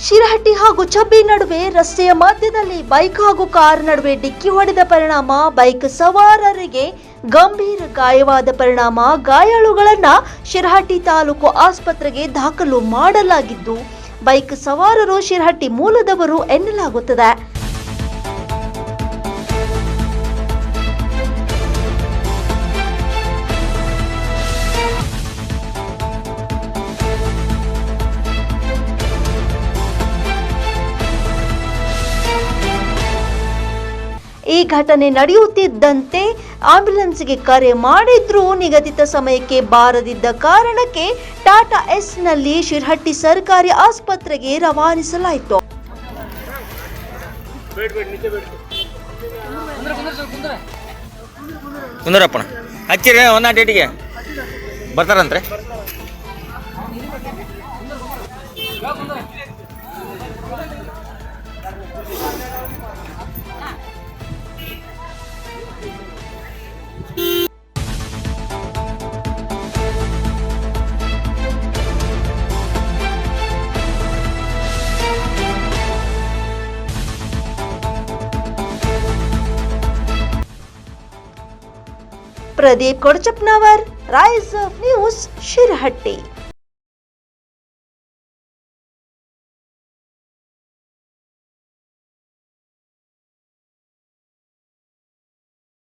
ಶಿರಹಟ್ಟಿ ಹಾಗೂ ಚಬ್ಬಿ ನಡುವೆ ರಸ್ತೆಯ ಮಧ್ಯದಲ್ಲಿ ಬೈಕ್ ಹಾಗೂ ಕಾರ್ ನಡುವೆ ಡಿಕ್ಕಿ ಹೊಡೆದ ಪರಿಣಾಮ ಬೈಕ್ ಸವಾರರಿಗೆ ಗಂಭೀರ ಗಾಯವಾದ ಪರಿಣಾಮ ಗಾಯಾಳುಗಳನ್ನ ಶಿರಹಟ್ಟಿ ತಾಲೂಕು ಆಸ್ಪತ್ರೆಗೆ ದಾಖಲು ಮಾಡಲಾಗಿದ್ದು, ಬೈಕ್ ಸವಾರರು ಶಿರಹಟ್ಟಿ ಮೂಲದವರು ಎನ್ನಲಾಗುತ್ತದೆ. ಈ ಘಟನೆ ನಡೆಯುತ್ತಿದ್ದಂತೆ ಆಂಬ್ಯುಲೆನ್ಸ್ಗೆ ಕರೆ ಮಾಡಿದ್ರೂ ನಿಗದಿತ ಸಮಯಕ್ಕೆ ಬಾರದಿದ್ದ ಕಾರಣಕ್ಕೆ ಟಾಟಾ ಎಸ್ನಲ್ಲಿ ಶಿರಹಟ್ಟಿ ಸರ್ಕಾರಿ ಆಸ್ಪತ್ರೆಗೆ ರವಾನಿಸಲಾಯಿತು. ಕುಂದರಪ್ಪಣ ಹಚ್ಚಿರಿ ಒಂದ ಡೇಟಿಗೆ ಬರ್ತಾರಂತ್ರೆ. Pradeep Kodachappanavar, rise of news, Shirahatti.